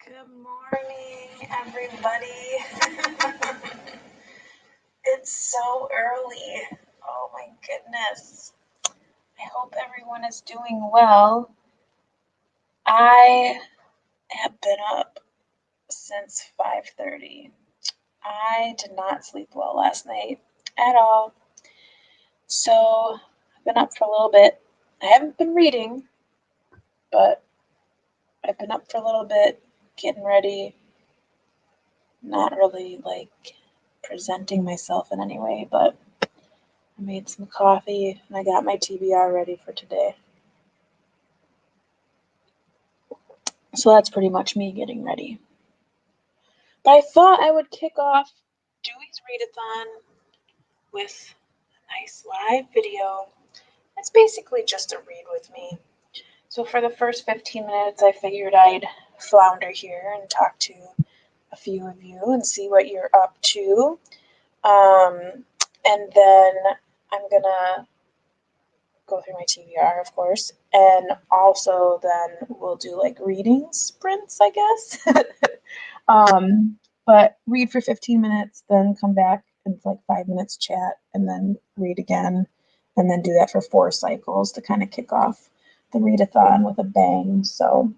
Good morning, everybody. It's so early. Oh my goodness. I hope everyone is doing well. I have been up since 5:30. I did not sleep well last night at all. So I've been up for a little bit. I haven't been reading, but I've been up for a little bit, getting ready. Not really presenting myself in any way, but I made some coffee and I got my TBR ready for today. So that's pretty much me getting ready. But I thought I would kick off Dewey's Readathon with a nice live video. It's basically just a read with me. So for the first 15 minutes, I figured I'd flounder here and talk to a few of you and see what you're up to. And then I'm gonna go through my TBR, of course, and also then we'll do like reading sprints, I guess. But read for 15 minutes, then come back and like 5 minutes chat, and then read again, and then do that for 4 cycles to kind of kick off the readathon with a bang. So,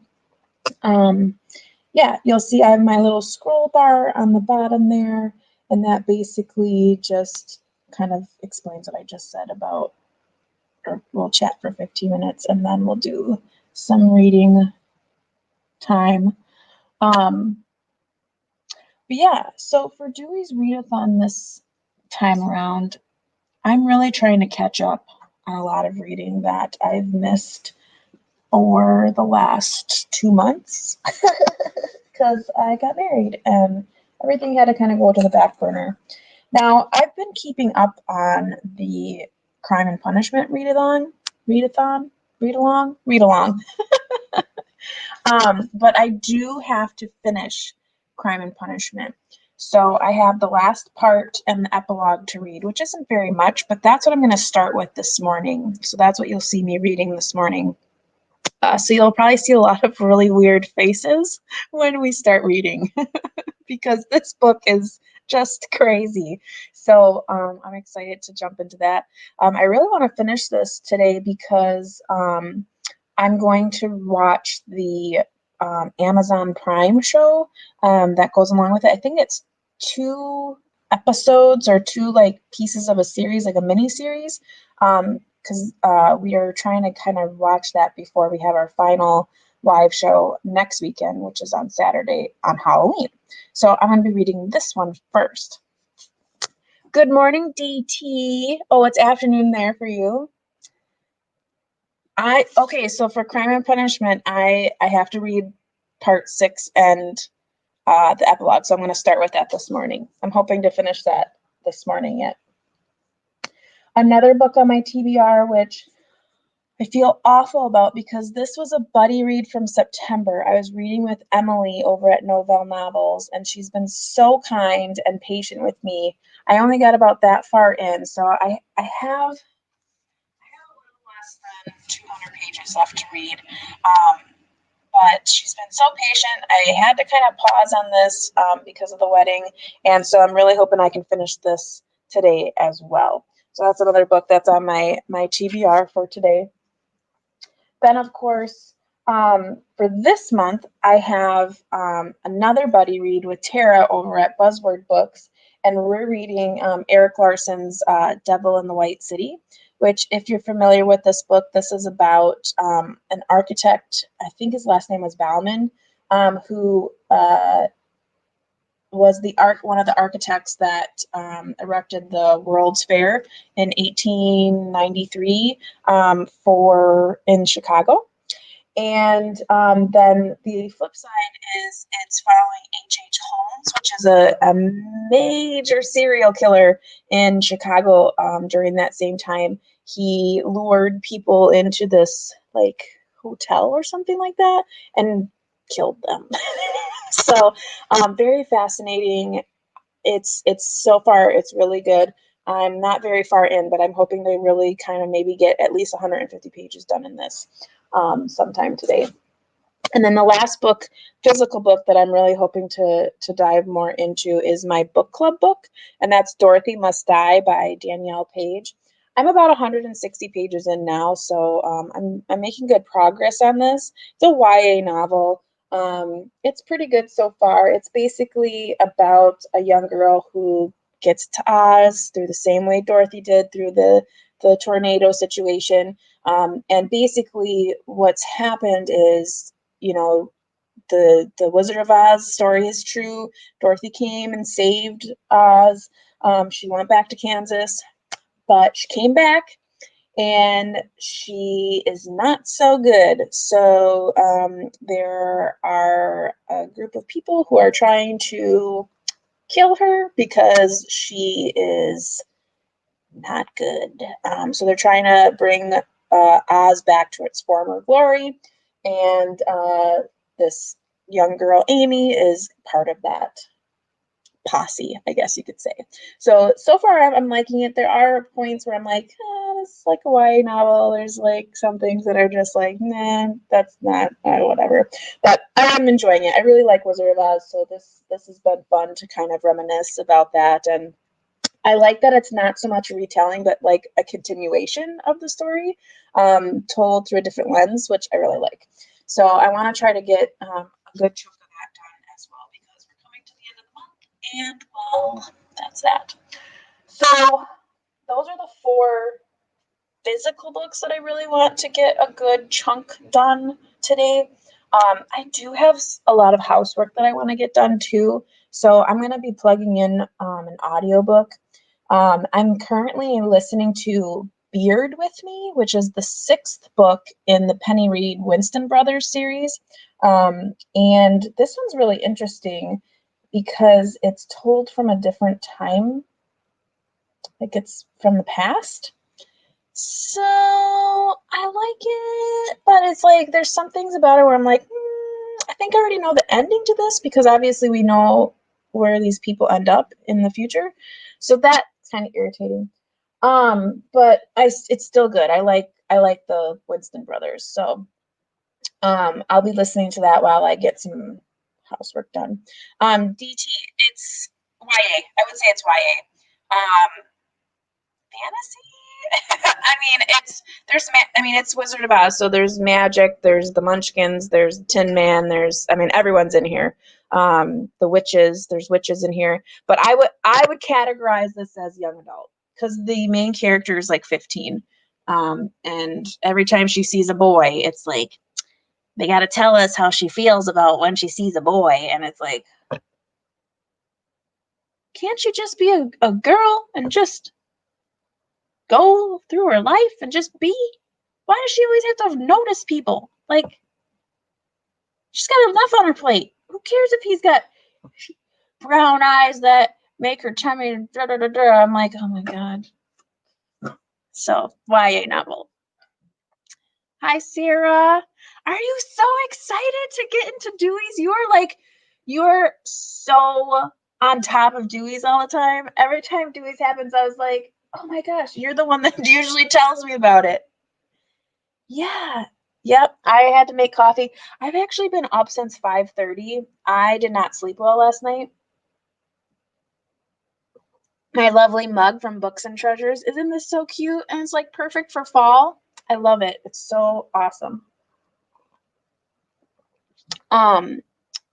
yeah, you'll see I have my little scroll bar on the bottom there, and that basically just kind of explains what I just said about, or we'll chat for 15 minutes and then we'll do some reading time. But yeah, so for Dewey's Readathon this time around, I'm really trying to catch up on a lot of reading that I've missed over the last 2 months because I got married and everything had to kind of go to the back burner. Now, I've been keeping up on the Crime and Punishment read-along. But I do have to finish Crime and Punishment. So I have the last part and the epilogue to read, which isn't very much, but that's what I'm going to start with this morning. So that's what you'll see me reading this morning. So you'll probably see a lot of really weird faces when we start reading because this book is just crazy. So I'm excited to jump into that. I really want to finish this today because I'm going to watch the Amazon Prime show that goes along with it. I think it's 2 episodes or 2 like pieces of a series, like a mini series. Because we are trying to kind of watch that before we have our final live show next weekend, which is on Saturday on Halloween. So I'm going to be reading this one first. Good morning, DT. Oh, it's afternoon there for you. Okay, so for Crime and Punishment, I have to read part 6 and the epilogue. So I'm going to start with that this morning. I'm hoping to finish that this morning yet. Another book on my TBR, which I feel awful about because this was a buddy read from September. I was reading with Emily over at Novell Novels, and she's been so kind and patient with me. I only got about that far in, so I have a little less than 200 pages left to read. But she's been so patient. I had to kind of pause on this because of the wedding, and so I'm really hoping I can finish this today as well. So that's another book that's on my TBR for today. Then, of course, for this month, I have another buddy read with Tara over at Buzzword Books, and we're reading Eric Larson's Devil in the White City, which, if you're familiar with this book, this is about an architect, I think his last name was Bauman, who was one of the architects that erected the World's Fair in 1893 in Chicago. And then the flip side is it's following H.H. Holmes, which is a major serial killer in Chicago during that same time. He lured people into this like hotel or something like that and killed them. So very fascinating. It's so far, it's really good. I'm not very far in, but I'm hoping they really kind of maybe get at least 150 pages done in this sometime today. And then the last book, physical book that I'm really hoping to dive more into is my book club book, and that's Dorothy Must Die by Danielle Page. I'm about 160 pages in now, so I'm making good progress on this. It's a YA novel. It's pretty good so far. It's basically about a young girl who gets to Oz through the same way Dorothy did through the tornado situation. And basically what's happened is, you know, the Wizard of Oz story is true. Dorothy came and saved Oz. She went back to Kansas, but she came back and she is not so good. So there are a group of people who are trying to kill her because she is not good. So they're trying to bring Oz back to its former glory, and this young girl, Amy, is part of that posse, I guess you could say. So far I'm liking it. There are points where I'm like, this is like a YA novel. There's like some things that are just like, nah, that's not whatever. But I'm enjoying it. I really like Wizard of Oz, so this has been fun to kind of reminisce about that. And I like that it's not so much a retelling, but like a continuation of the story, told through a different lens, which I really like. So I want to try to get a good chunk of that done as well, because we're coming to the end of the month, and well, that's that. So those are the 4 physical books that I really want to get a good chunk done today. I do have a lot of housework that I want to get done too, so I'm going to be plugging in an audiobook. I'm currently listening to Beard with Me, which is the 6th book in the Penny Reed Winston Brothers series. And this one's really interesting because it's told from a different time, like it's from the past. So I like it, but it's like there's some things about it where I'm like, I think I already know the ending to this, because obviously we know where these people end up in the future. So that's kind of irritating. But it's still good. I like the Winston brothers. So I'll be listening to that while I get some housework done. DT, it's YA. I would say it's YA. Fantasy. I mean, it's Wizard of Oz, so there's magic, there's the Munchkins, there's Tin Man, everyone's in here. The witches, there's witches in here, but I would categorize this as young adult, because the main character is like 15, and every time she sees a boy, it's like they got to tell us how she feels about when she sees a boy, and it's like, can't you just be a girl and just go through her life and just be? Why does she always have to notice people? Like, she's got enough on her plate. Who cares if he's got brown eyes that make her tummy? I'm like, oh my god. So, YA novel. Hi, Sarah. Are you so excited to get into Dewey's? You're so on top of Dewey's all the time. Every time Dewey's happens, I was like, oh my gosh, you're the one that usually tells me about it. Yeah. Yep. I had to make coffee. I've actually been up since 5:30. I did not sleep well last night. My lovely mug from Books and Treasures. Isn't this so cute? And it's like perfect for fall. I love it. It's so awesome. But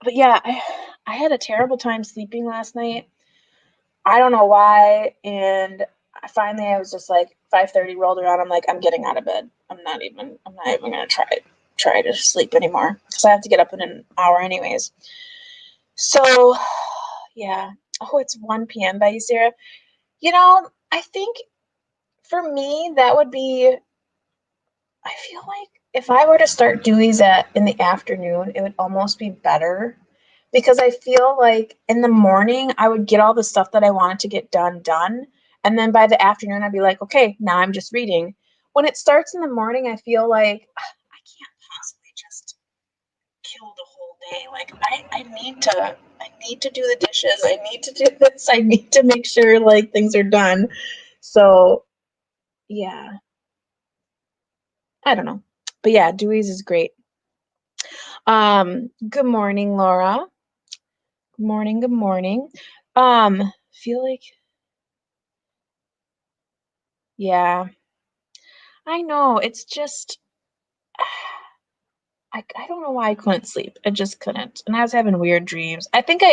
yeah, I had a terrible time sleeping last night. I don't know why. And finally I was just like 5:30 rolled around. I'm like, I'm getting out of bed. I'm not even gonna try to sleep anymore, because I have to get up in an hour anyways. So yeah. Oh, it's 1 p.m. by you, Sarah. I think for me that would be, I feel like if I were to start Dewey's in the afternoon, it would almost be better, because I feel like in the morning I would get all the stuff that I wanted to get done, and then by the afternoon I'd be like, okay, now I'm just reading. When it starts in the morning, I feel like I can't possibly just kill the whole day. Like I need to do the dishes. I need to do this. I need to make sure like things are done. So yeah, I don't know, but yeah, Dewey's is great. Good morning, Laura. Good morning, good morning. Feel like, yeah, I know. It's just, I don't know why I couldn't sleep. I just couldn't. And I was having weird dreams. I think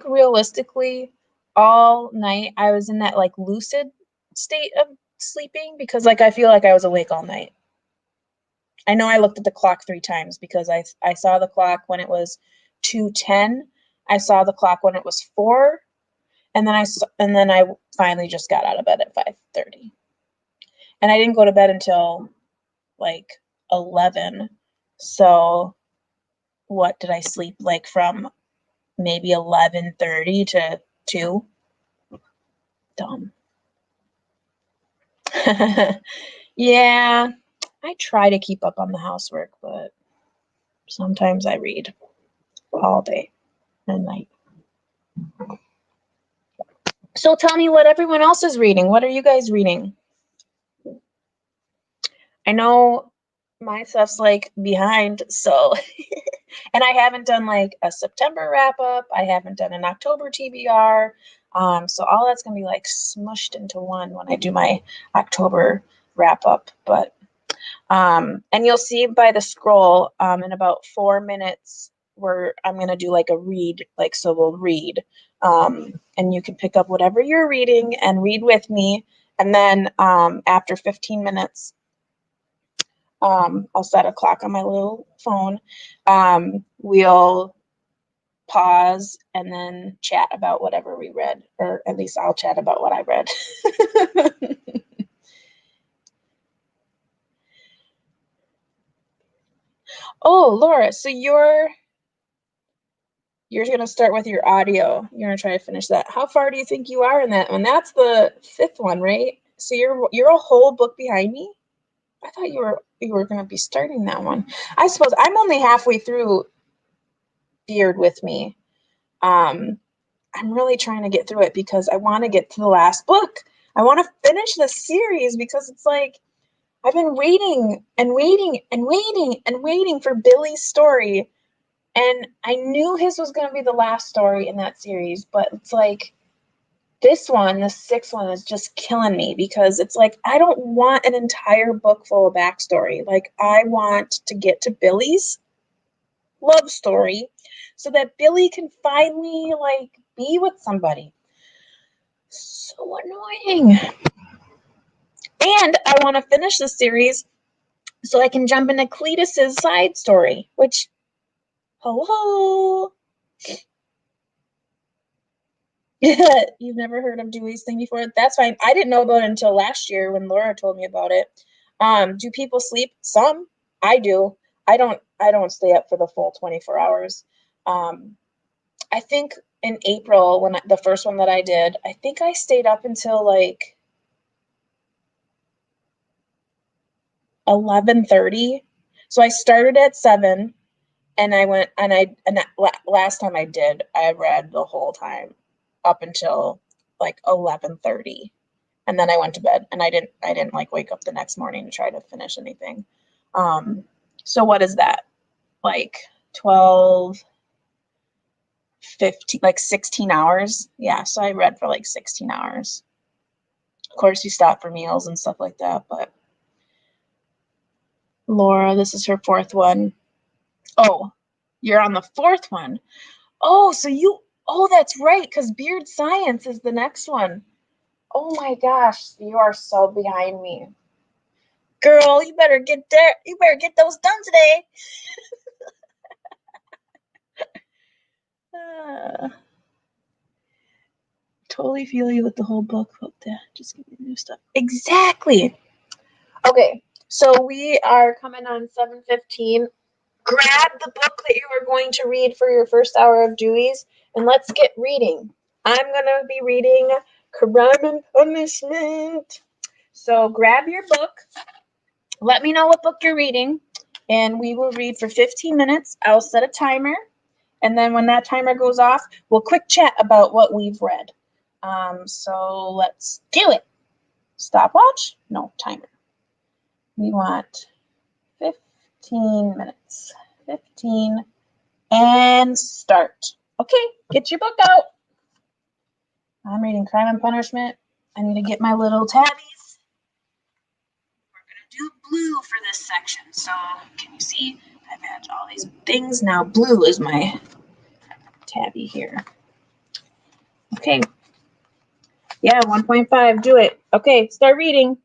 realistically, all night I was in that like lucid state of sleeping because like I feel like I was awake all night. I know I looked at the clock 3 times because I saw the clock when it was 2:10. I saw the clock when it was 4, and then I finally just got out of bed at 5:30. And I didn't go to bed until like 11. So what did I sleep like from maybe 11:30 to 2? Dumb. Yeah, I try to keep up on the housework, but sometimes I read all day and night. So tell me what everyone else is reading. What are you guys reading? I know my stuff's like behind, so and I haven't done like a September wrap up. I haven't done an October TBR. So all that's gonna be like smushed into one when I do my October wrap up. But and you'll see by the scroll in about 4 minutes where I'm gonna do like a read, like so we'll read. And you can pick up whatever you're reading and read with me. And then after 15 minutes, I'll set a clock on my little phone. We'll pause and then chat about whatever we read, or at least I'll chat about what I read. Oh, Laura, so you're going to start with your audio. You're going to try to finish that. How far do you think you are in that one? That's the 5th one, right? So you're a whole book behind me? I thought you were going to be starting that one. I suppose I'm only halfway through Beard with Me. I'm really trying to get through it because I want to get to the last book. I want to finish the series because it's like I've been waiting and waiting and waiting and waiting for Billy's story. And I knew his was going to be the last story in that series, but it's like this one, the 6th one, is just killing me because it's like I don't want an entire book full of backstory. Like I want to get to Billy's love story so that Billy can finally like be with somebody. So annoying. And I want to finish the series so I can jump into Cletus's side story, which, hello. You've never heard of Dewey's thing before? That's fine. I didn't know about it until last year when Laura told me about it. Do people sleep? Some. I do. I don't stay up for the full 24 hours. I think in April when the first one that I did, I think I stayed up until like 11:30. So I started at 7 and I went and last time I did, I read the whole time up until like 11:30. And then I went to bed and I didn't like wake up the next morning to try to finish anything. So what is that? Like 12, 15, like 16 hours. Yeah. So I read for like 16 hours. Of course you stop for meals and stuff like that, but Laura, this is her 4th one. Oh, you're on the 4th one. Oh, that's right. Cause Beard Science is the next one. Oh my gosh. You are so behind me. Girl, you better get there. You better get those done today. Totally feel you with the whole book. Hope that just give me new stuff. Exactly. Okay, so we are coming on 7:15. Grab the book that you are going to read for your first hour of Dewey's, and let's get reading. I'm gonna be reading Crime and Punishment. So grab your book. Let me know what book you're reading, and we will read for 15 minutes. I'll set a timer. And then when that timer goes off, we'll quick chat about what we've read. So let's do it. Stopwatch? No, timer. We want 15 minutes. 15, and start. Okay, get your book out. I'm reading Crime and Punishment. I need to get my little tabbies. We're going to do blue for this section. So can you see? I've had all these things. Now blue is my tabby here. Okay. Yeah, 1.5. Do it. Okay, start reading.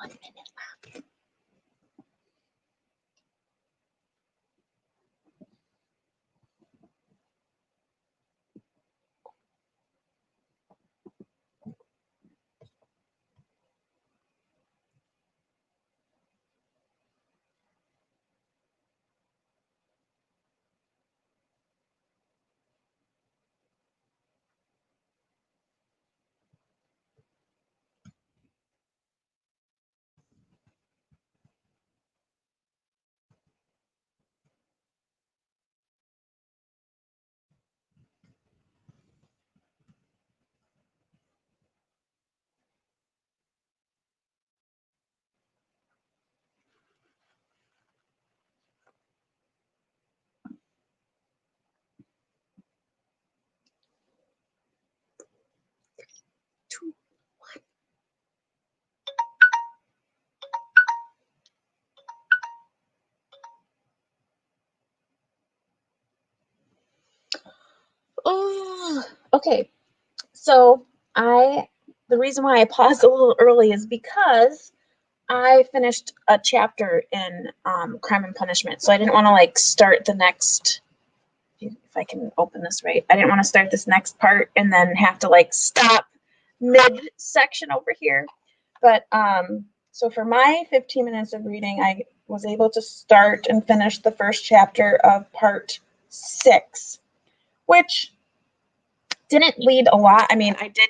1 minute left. Oh, okay. So the reason why I paused a little early is because I finished a chapter in Crime and Punishment. So I didn't want to like start the next, if I can open this right, I didn't want to start this next part and then have to like stop mid section over here. But so for my 15 minutes of reading, I was able to start and finish the first chapter of part 6, which didn't lead a lot. I mean, I did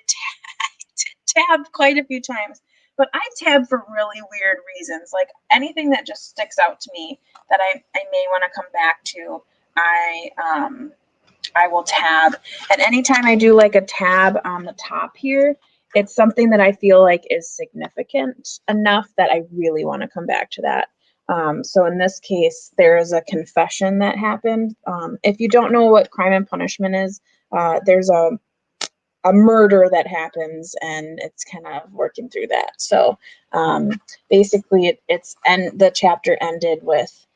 tab quite a few times, but I tab for really weird reasons. Like anything that just sticks out to me that I may want to come back to, I will tab. And anytime I do like a tab on the top here, it's something that I feel like is significant enough that I really want to come back to that. So in this case, there is a confession that happened. If you don't know what Crime and Punishment is, there's a murder that happens, and it's kind of working through that. So basically, and the chapter ended with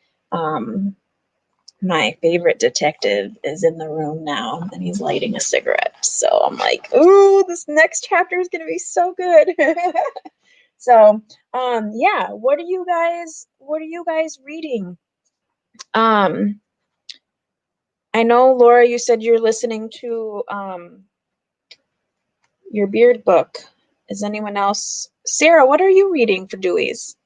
my favorite detective is in the room now, and he's lighting a cigarette. So I'm like, ooh, this next chapter is gonna be so good. So yeah, what are you guys reading? I know, Laura, you said you're listening to your beard book. Is anyone else? Sarah, what are you reading for Dewey's?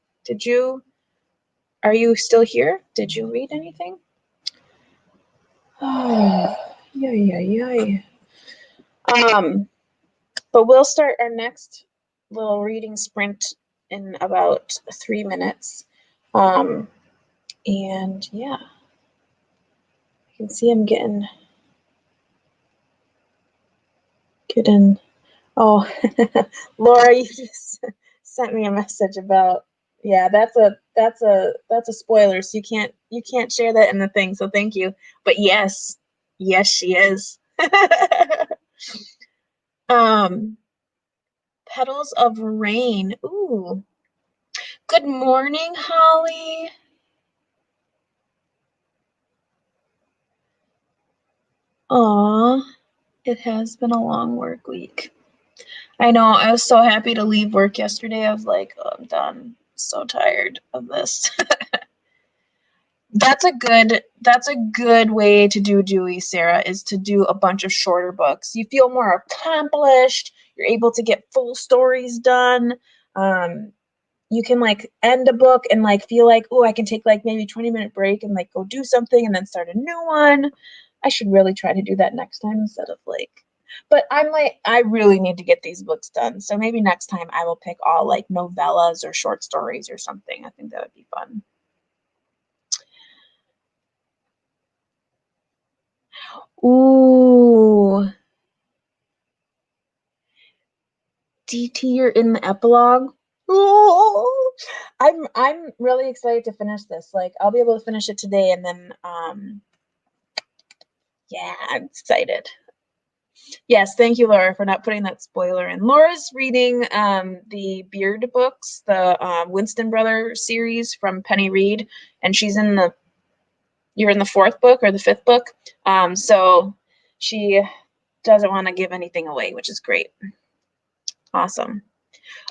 Are you still here? Did you read anything? Oh, yay. But we'll start our next little reading sprint in about 3 minutes. And yeah, I can see I'm getting, oh, Laura, you just sent me a message about, yeah, that's a spoiler, so you can't share that in the thing, so thank you. But yes, she is. Petals of Rain. Ooh. Good morning, Holly. Aw, it has been a long work week. I know, I was so happy to leave work yesterday. I was like, oh, I'm done. So tired of this. That's a good way to do Dewey, Sarah, is to do a bunch of shorter books. You feel more accomplished. You're able to get full stories done. You can like end a book and like feel like, oh, I can take like maybe 20-minute break and like go do something and then start a new one. I should really try to do that next time instead of like, but I'm like, I really need to get these books done. So maybe next time I will pick all like novellas or short stories or something. I think that would be fun. Ooh. DT, you're in the epilogue. Ooh. I'm really excited to finish this. Like I'll be able to finish it today and then yeah, I'm excited. Yes, thank you, Laura, for not putting that spoiler in. Laura's reading the Beard books, the Winston Brother series from Penny Reed, and you're in the 4th book or the 5th book. So she doesn't want to give anything away, which is great. Awesome.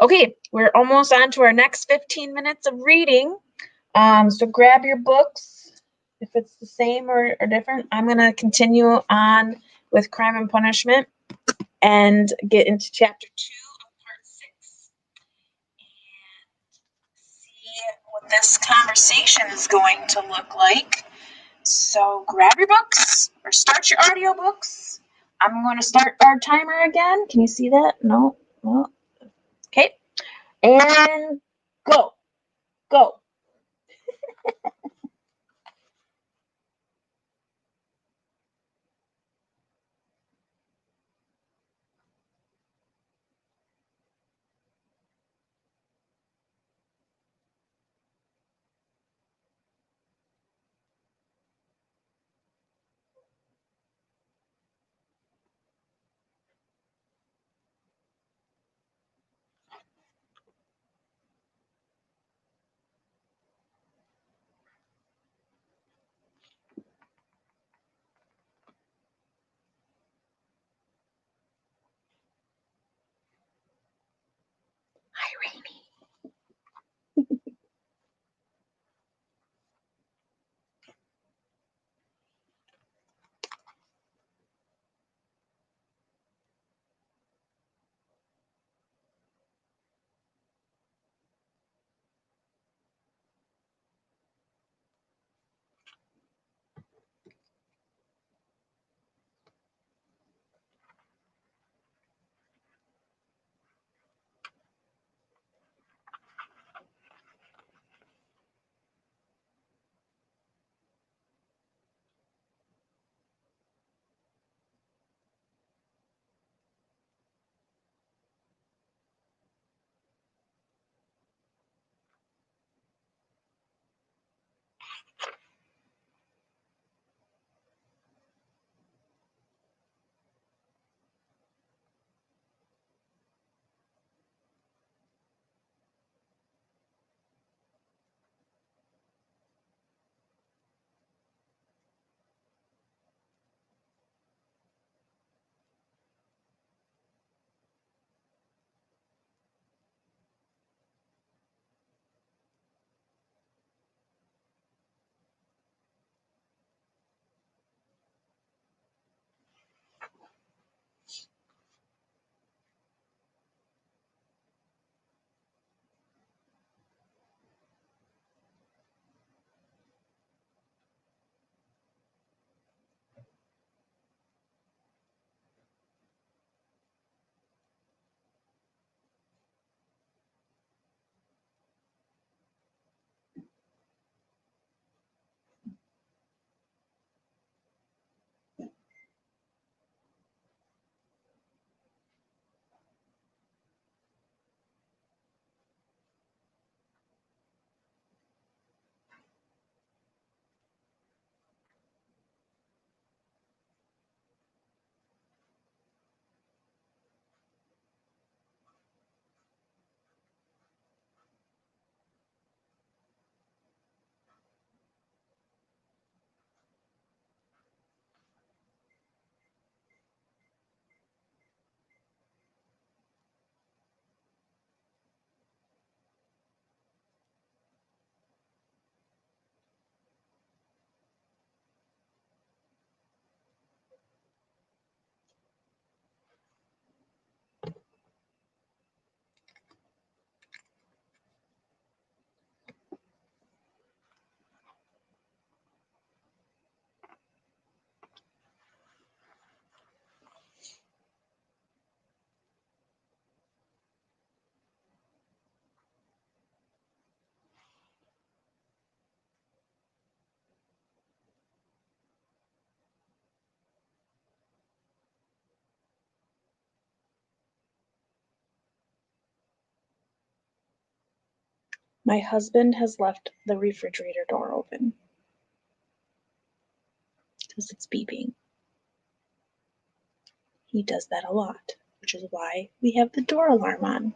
Okay, we're almost on to our next 15 minutes of reading. So grab your books. If it's the same or different, I'm going to continue on with Crime and Punishment and get into chapter 2 of part 6 and see what this conversation is going to look like. So grab your books or start your audiobooks. I'm going to start our timer again. Can you see that? No? No. Okay. And go. Go. Hi, Rainy. My husband has left the refrigerator door open because it's beeping. He does that a lot, which is why we have the door alarm on.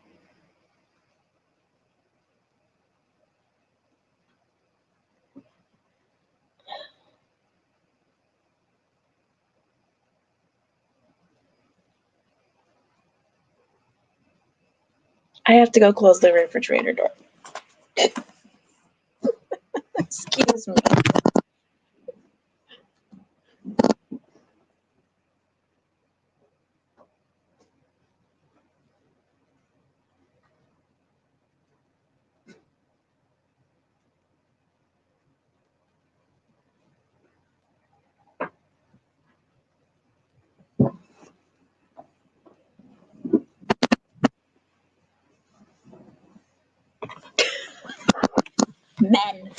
I have to go close the refrigerator door. Excuse me. Men.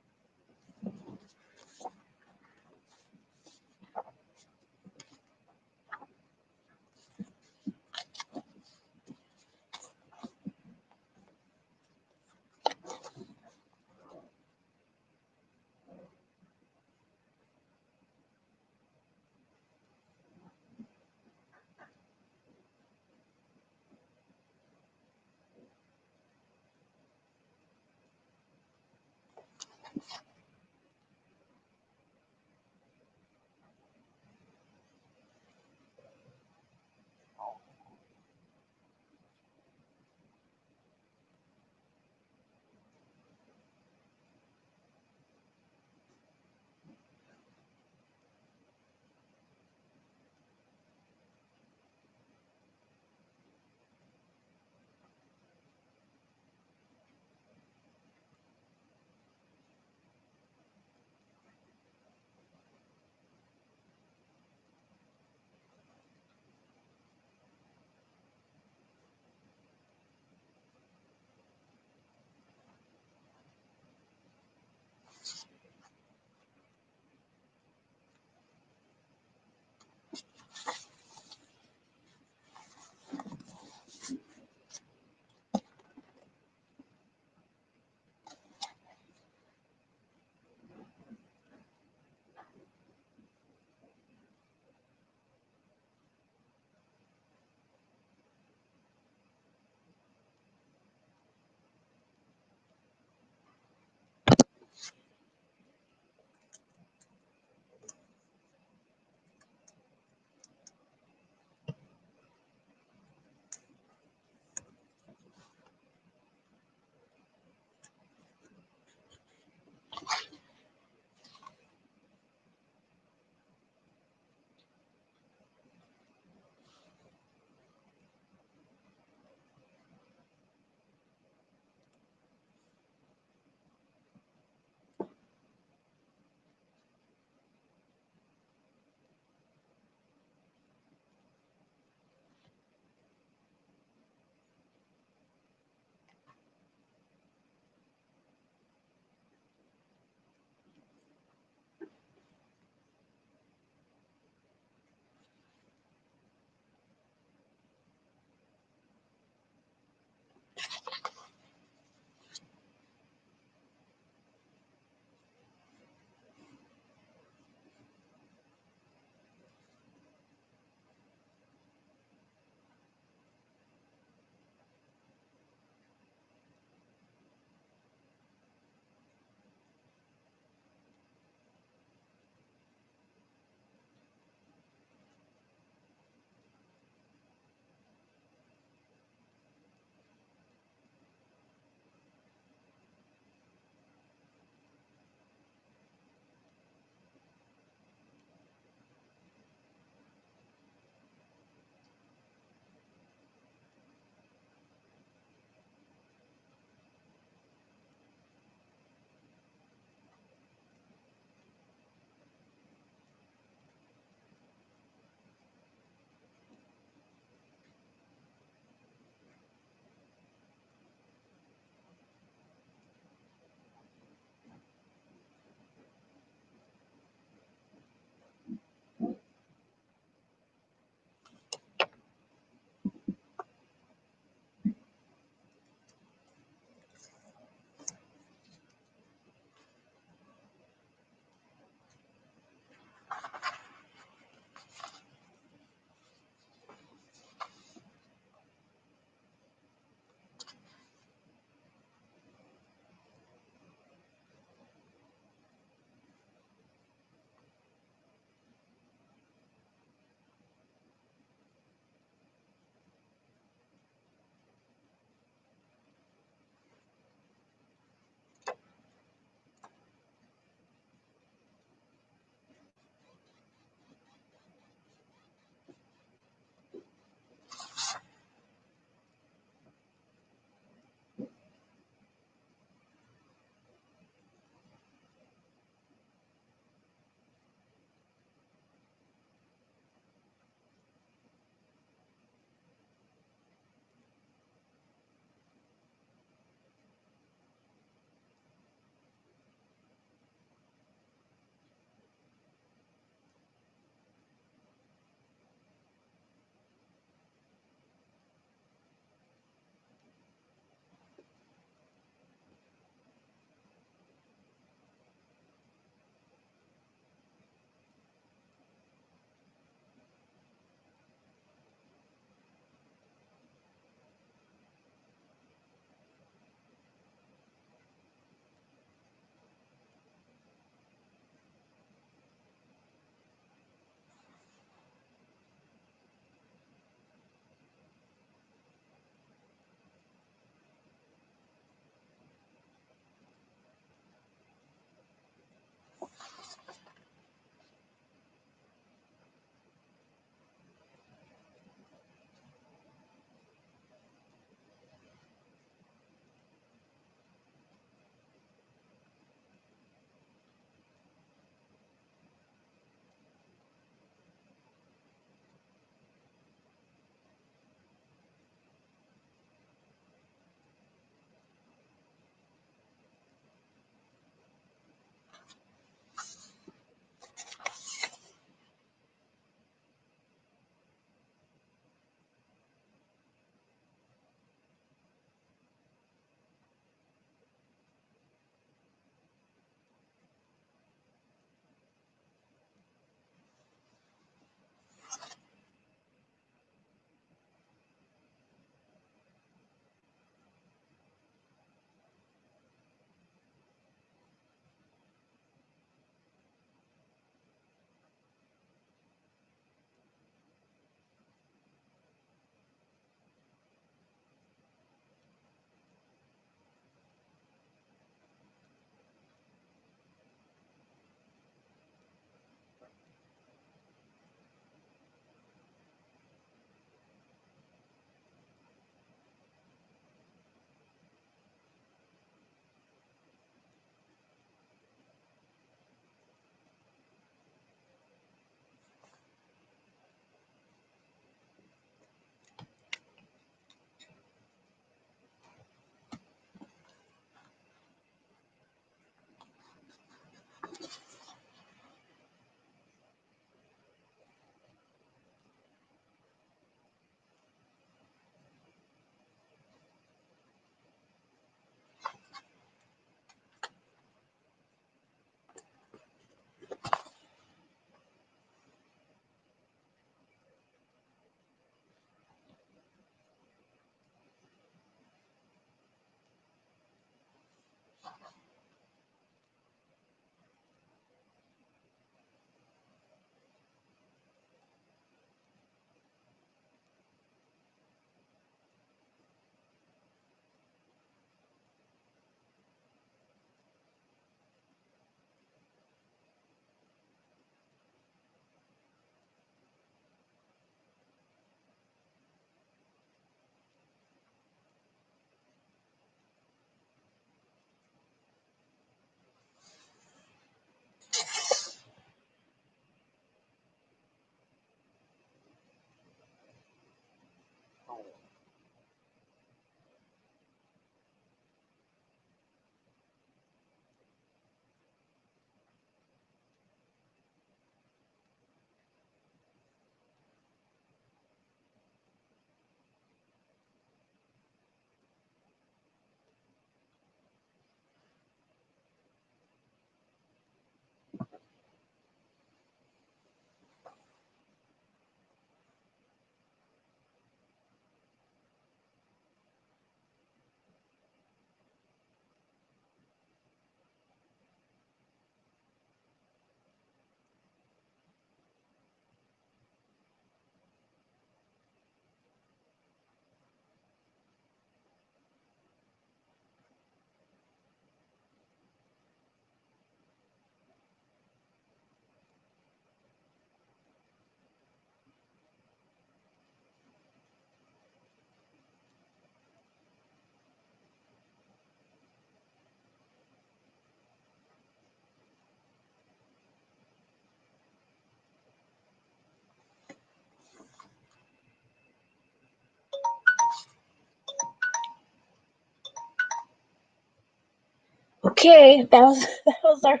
Okay, that was our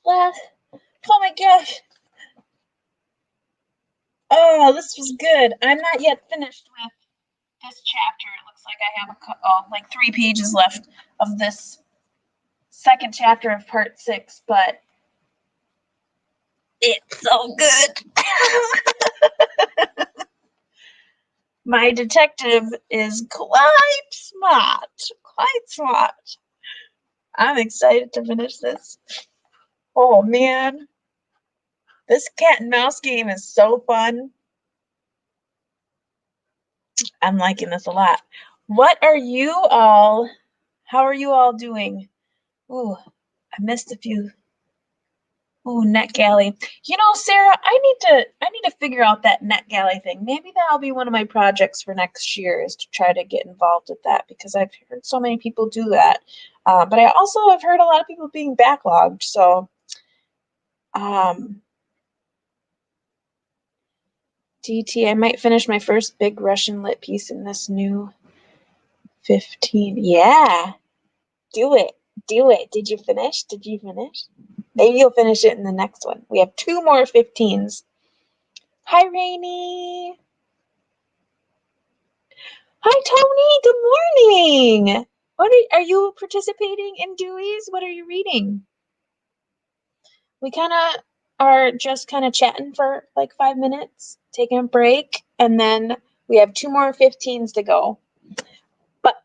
last. Oh my gosh. Oh, this was good. I'm not yet finished with this chapter. It looks like I have like 3 pages left of this second chapter of part 6, but it's so good. My detective is quite smart. Quite smart. I'm excited to finish this. Oh man. This cat and mouse game is so fun. I'm liking this a lot. How are you all doing? Ooh, I missed a few. Ooh, NetGalley. You know, Sarah, I need to figure out that NetGalley thing. Maybe that'll be one of my projects for next year, is to try to get involved with that, because I've heard so many people do that. But I also have heard a lot of people being backlogged. So, DT, I might finish my first big Russian lit piece in this new 15. Yeah, do it. Do it. Did you finish? Did you finish? Maybe you'll finish it in the next one. We have 2 more 15s. Hi, Rainy. Hi, Tony. Good morning. Are you participating in Dewey's? What are you reading? We kind of are just kind of chatting for like 5 minutes, taking a break, and then we have 2 more 15s to go. But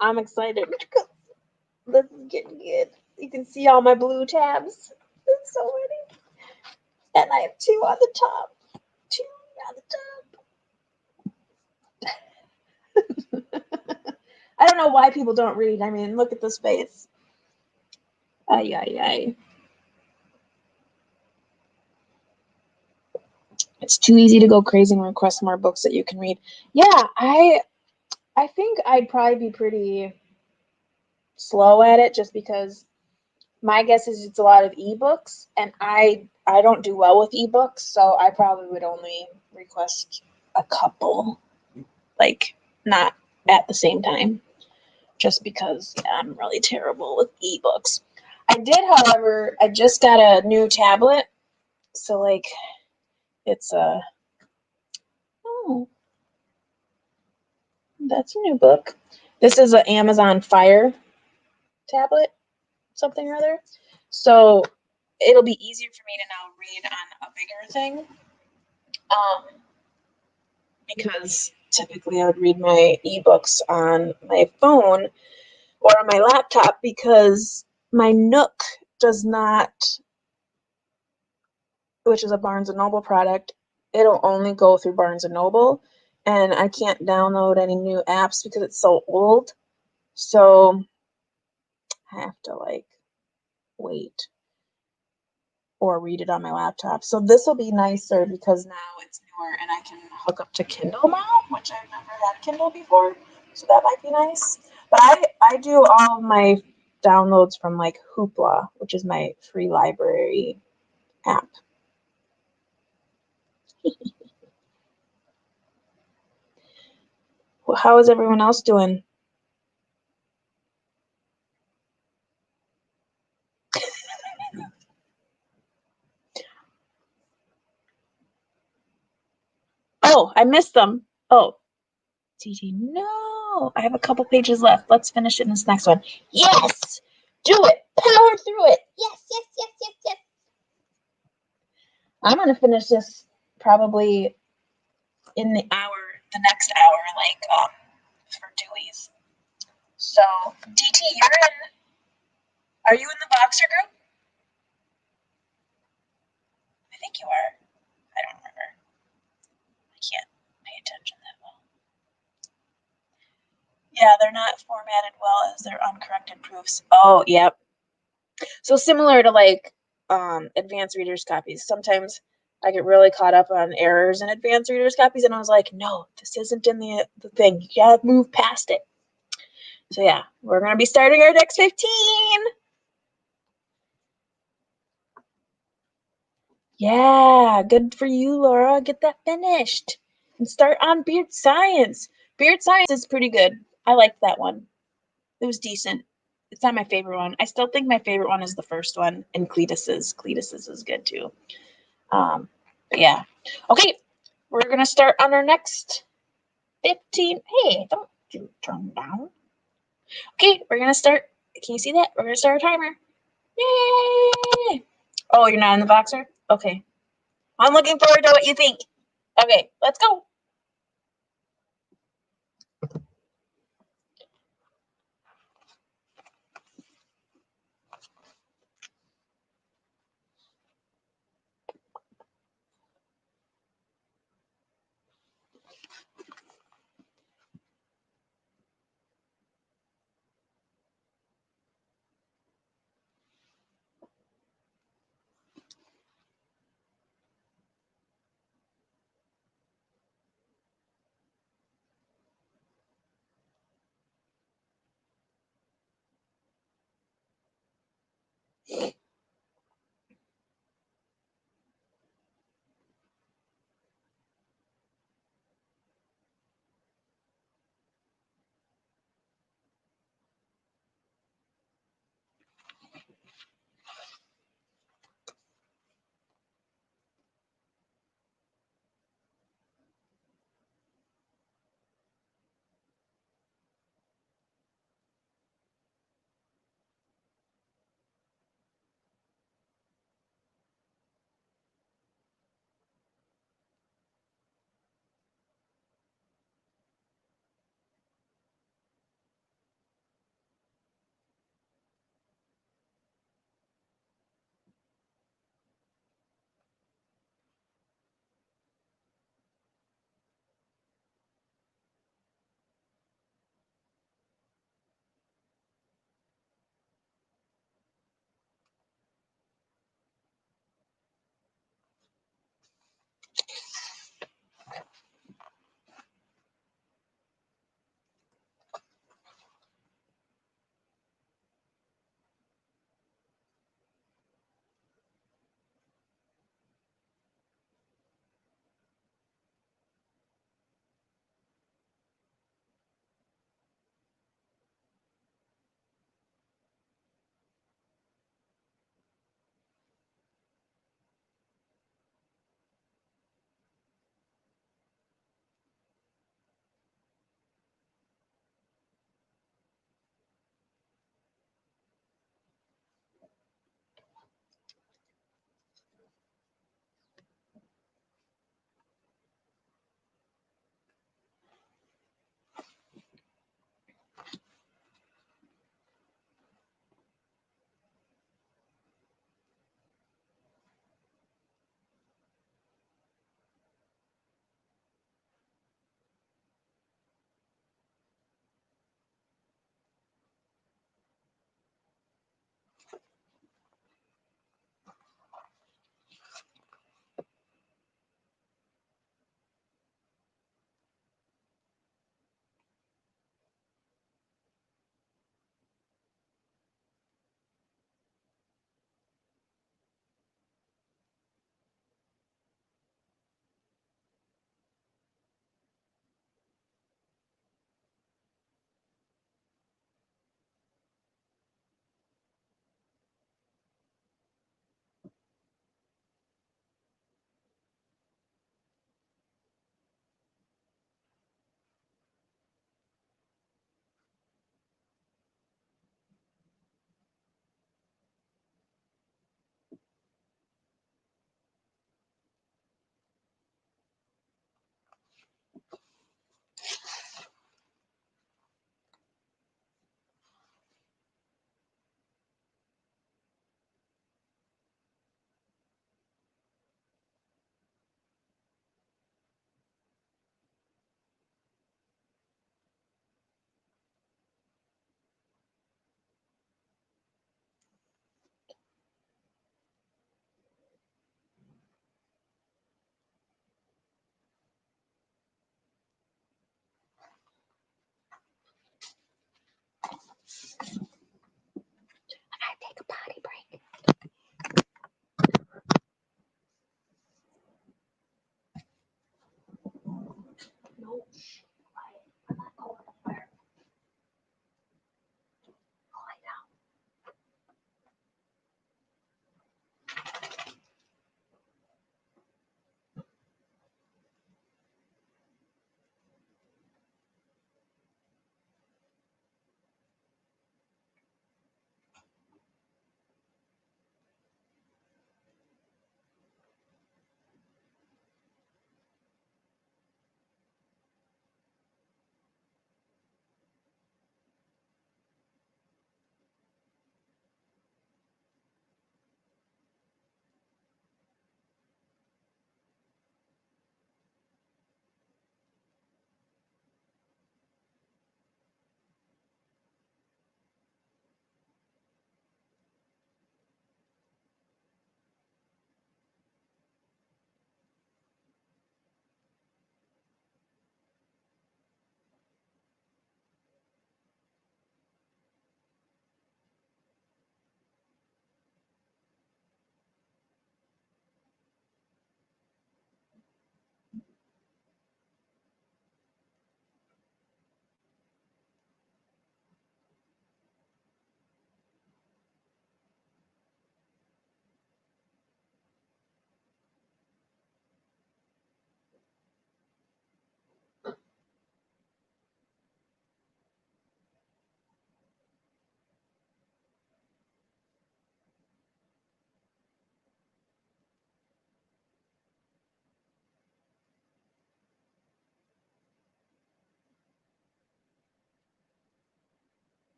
I'm excited. This is getting good. You can see all my blue tabs. It's so ready. And I have 2 on the top. 2 on the top. I don't know why people don't read. I mean, look at this face. Ay, ay, ay. It's too easy to go crazy and request more books that you can read. Yeah, I think I'd probably be pretty slow at it, just because my guess is it's a lot of ebooks, and I don't do well with ebooks, so I probably would only request a couple, like not at the same time, just because I'm really terrible with ebooks. I did, however, I just got a new tablet, so like it's a oh, that's a new book. This is an Amazon Fire tablet, something or other. So it'll be easier for me to now read on a bigger thing. Because typically I would read my ebooks on my phone or on my laptop, because my Nook does not, which is a Barnes & Noble product, it'll only go through Barnes & Noble, and I can't download any new apps because it's so old. So I have to like wait or read it on my laptop. So this will be nicer because now it's newer and I can hook up to Kindle now, which I've never had Kindle before. So that might be nice. But I do all of my downloads from like Hoopla, which is my free library app. How is everyone else doing? Oh, I missed them. Oh, TT, no. I have a couple pages left. Let's finish it in this next one. Yes! Do it! Power through it! Yes, yes, yes, yes, yes. I'm going to finish this probably in the next hour, like for Dewey's. So, DT, are you in the Boxer group? I think you are. I don't remember. I can't pay attention that well. Yeah, they're not formatted well as their uncorrected proofs. Oh, yep. So similar to like advanced readers copies. Sometimes I get really caught up on errors in advanced readers copies, and I was like, no, this isn't in the thing. You gotta move past it. So yeah, we're gonna be starting our next 15. Yeah, good for you, Laura. Get that finished and start on Beard Science. Beard Science is pretty good. I liked that one. It was decent. It's not my favorite one. I still think my favorite one is the first one, and Cletus's. Cletus's is good too. But yeah. Okay, we're gonna start on our next 15. Hey, don't you turn down. Okay, we're gonna start. Can you see that? We're gonna start our timer. Yay! Oh, you're not in the boxer? Okay. I'm looking forward to what you think. Okay, let's go.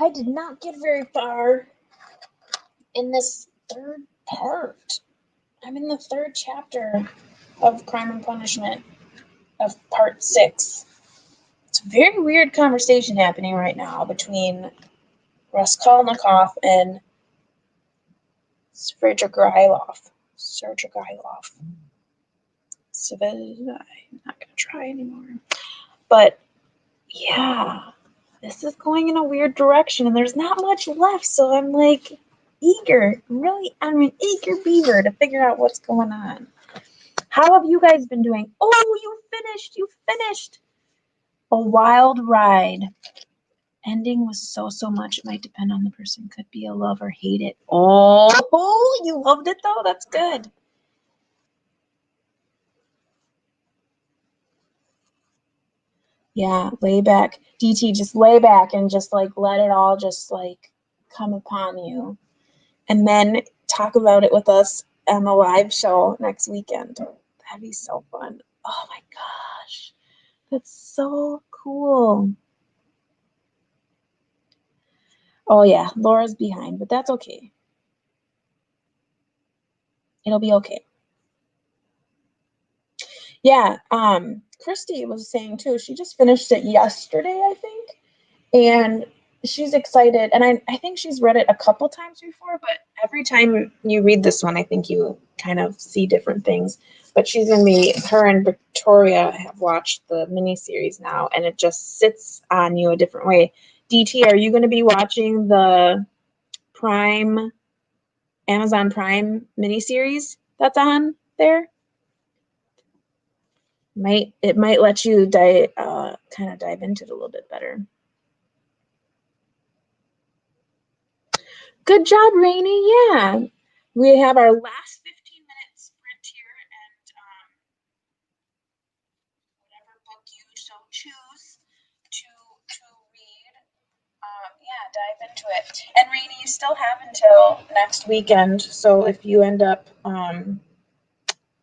I did not get very far in this third part. I'm in the third chapter of Crime and Punishment of part 6. It's a very weird conversation happening right now between Raskolnikov and Svidrigailov. I'm not gonna try anymore. But yeah, this is going in a weird direction, and there's not much left, so I'm like eager. I'm an eager beaver to figure out what's going on. How have you guys been doing? Oh, you finished. A Wild Ride. Ending was so much. It might depend on the person. Could be a love or hate it. Oh, you loved it though? That's good. Yeah, lay back. DT, just lay back and just like let it all just like come upon you. And then talk about it with us on the live show next weekend. That'd be so fun. Oh my gosh. That's so cool. Oh yeah, Laura's behind, but that's okay. It'll be okay. Yeah, Christy was saying too, she just finished it yesterday, I think. And she's excited. And I think she's read it a couple times before, but every time you read this one, I think you kind of see different things. But her and Victoria have watched the miniseries now, and it just sits on you a different way. DT, are you going to be watching the Amazon Prime miniseries that's on there? It might let you kind of dive into it a little bit better. Good job, Rainey. Yeah. We have our last 15-minute sprint here, and whatever book you so choose to read, dive into it. And Rainey, you still have until next weekend, so if you end up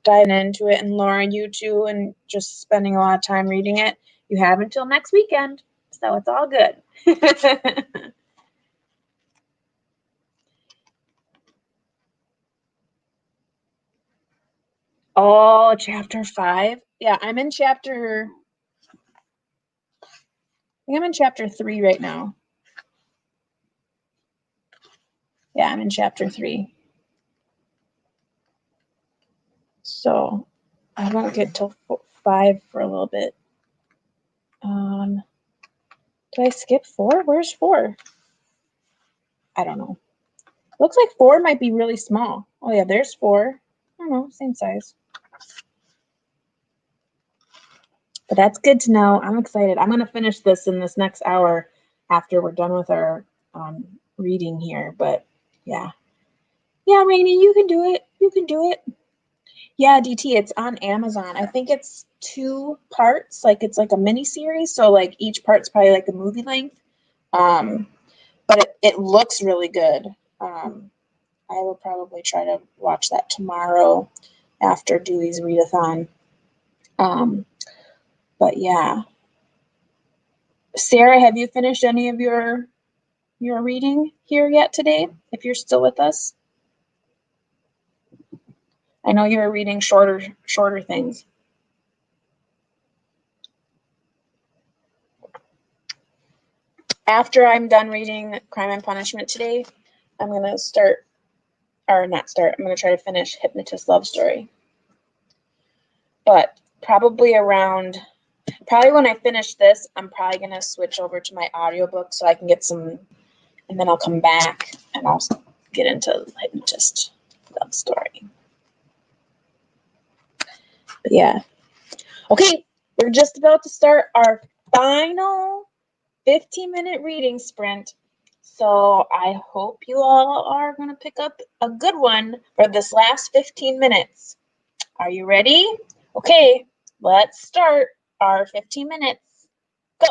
diving into it, and Laura, you too, and just spending a lot of time reading it, you have until next weekend, so it's all good. Oh, chapter 5. Yeah, I'm in chapter 3 right now. Yeah, I'm in chapter 3. So I won't get till 5 for a little bit. Did I skip 4? Where's 4? I don't know. Looks like 4 might be really small. Oh yeah, there's 4. I don't know, same size. But that's good to know. I'm excited. I'm going to finish this in this next hour after we're done with our reading here. But yeah. Yeah, Rainey, you can do it. You can do it. Yeah, DT, it's on Amazon. I think it's 2 parts. Like it's like a mini series. So like each part's probably like a movie length. But it looks really good. I will probably try to watch that tomorrow after Dewey's Readathon. But yeah. Sarah, have you finished any of your reading here yet today? If you're still with us, I know you were reading shorter things. After I'm done reading Crime and Punishment today, I'm gonna I'm gonna try to finish Hypnotist Love Story. But probably when I finish this, I'm probably gonna switch over to my audiobook so I can get some, and then I'll come back and I'll get into Hypnotist Love Story. But yeah. Okay, we're just about to start our final 15-minute reading sprint. So I hope you all are going to pick up a good one for this last 15 minutes. Are you ready? Okay, let's start our 15 minutes. Go.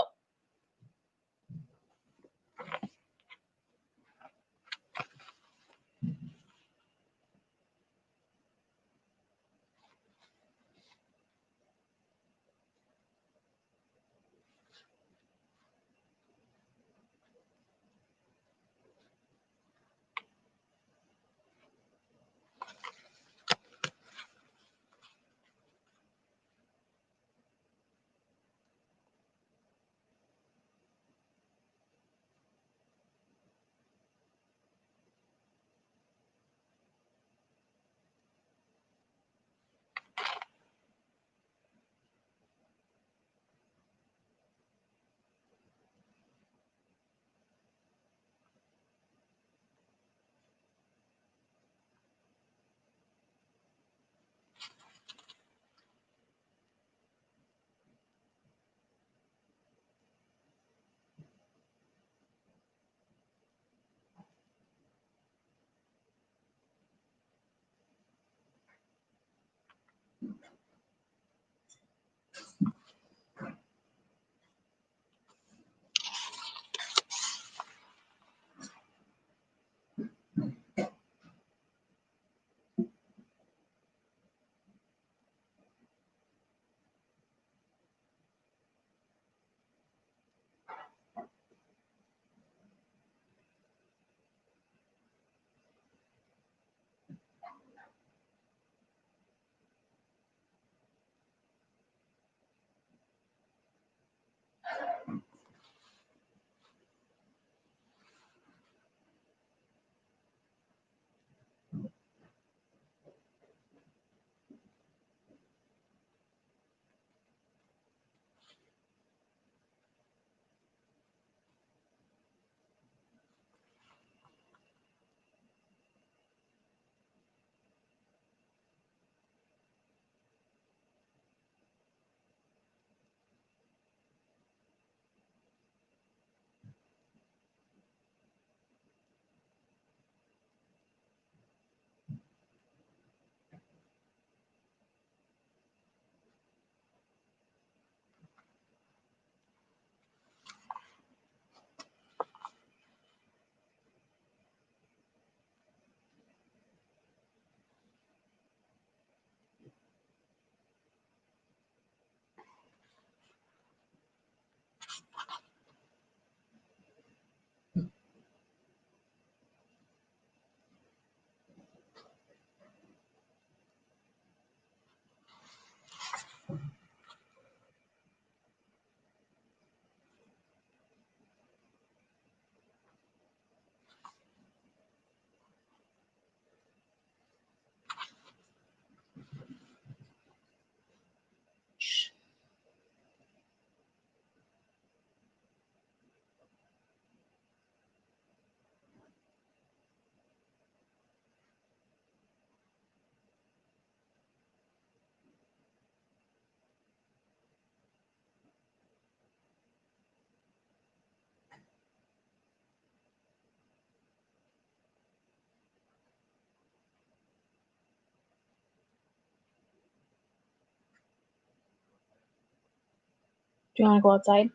Do you want to go outside?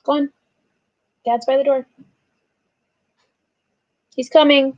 Go on. Dad's by the door. He's coming.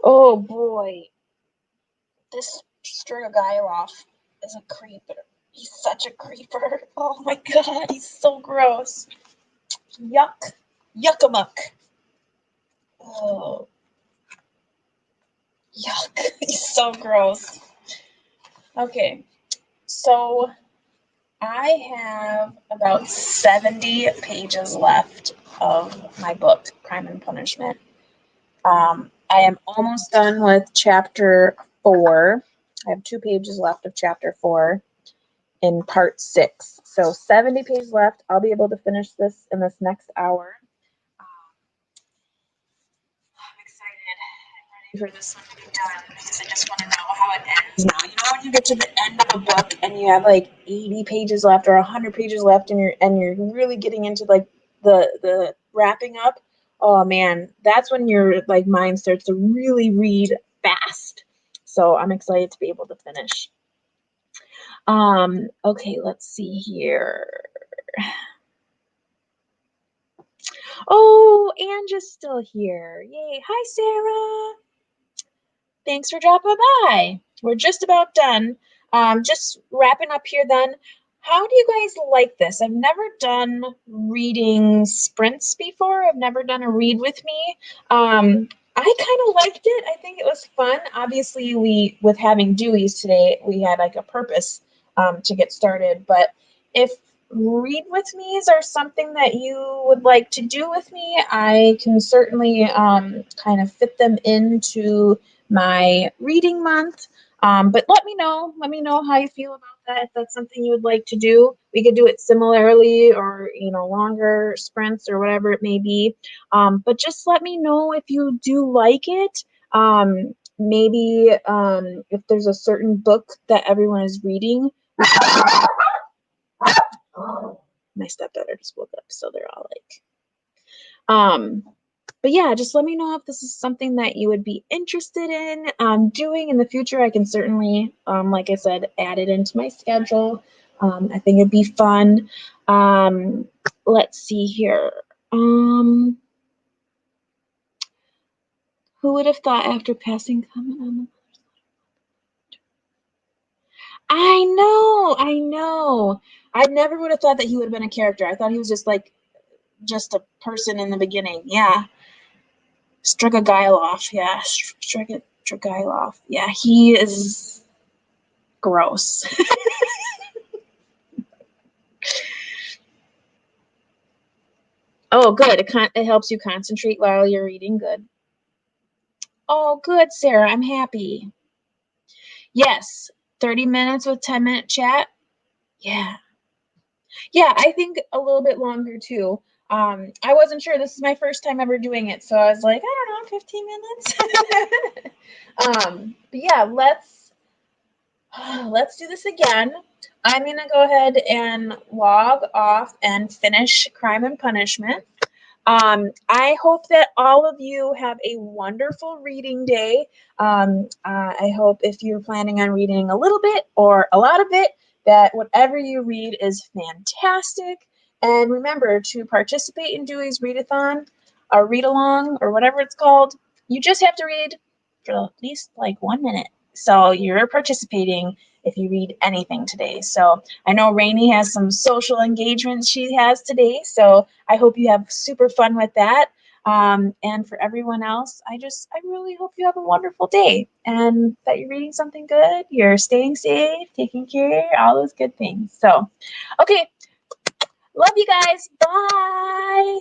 Oh boy, this Strigogylov is a creeper. He's such a creeper. Oh my god, he's so gross. Yuck. Yuckamuck. Oh, yuck. He's so gross. Okay, so I have about 70 pages left of my book, Crime and Punishment. I am almost done with chapter 4. I have 2 pages left of chapter 4 in part 6. So 70 pages left. I'll be able to finish this in this next hour. I'm excited and ready for this one to be done because I just want to know how it ends now. You know when you get to the end of a book and you have like 80 pages left or 100 pages left and you're really getting into like the wrapping up. Oh man, that's when your like mind starts to really read fast. So I'm excited to be able to finish. Okay, let's see here. Oh, Angie's still here. Yay. Hi, Sarah. Thanks for dropping by. We're just about done. Just wrapping up here then. How do you guys like this? I've never done reading sprints before. I've never done a read with me. I kind of liked it. I think it was fun. Obviously, with having Dewey's today, we had like a purpose to get started. But if read with me's are something that you would like to do with me, I can certainly kind of fit them into my reading month. But let me know how you feel about that. If that's something you would like to do, we could do it similarly or, longer sprints or whatever it may be. But just let me know if you do like it. Maybe if there's a certain book that everyone is reading. My stepdaughter just woke up, so they're all like, but yeah, just let me know if this is something that you would be interested in doing in the future. I can certainly, like I said, add it into my schedule. I think it'd be fun. Let's see here. Who would have thought after passing comment on the... I know. I never would have thought that he would have been a character. I thought he was just a person in the beginning. Yeah. Strigogylov, yeah, Strigogylov, yeah, he is gross. Oh, good. It helps you concentrate while you're reading. Good. Oh, good, Sarah. I'm happy. Yes, 30 minutes with 10-minute chat. Yeah. Yeah, I think a little bit longer too. I wasn't sure. This is my first time ever doing it, so I was like, I don't know, 15 minutes. But yeah, let's do this again. I'm going to go ahead and log off and finish Crime and Punishment. I hope that all of you have a wonderful reading day. I hope if you're planning on reading a little bit or a lot of it, that whatever you read is fantastic. And remember to participate in Dewey's Readathon or read along or whatever it's called. You just have to read for at least like 1 minute. So you're participating if you read anything today. So I know Rainey has some social engagement she has today. So I hope you have super fun with that. And for everyone else, I really hope you have a wonderful day and that you're reading something good, you're staying safe, taking care, all those good things. So, okay. Love you guys. Bye.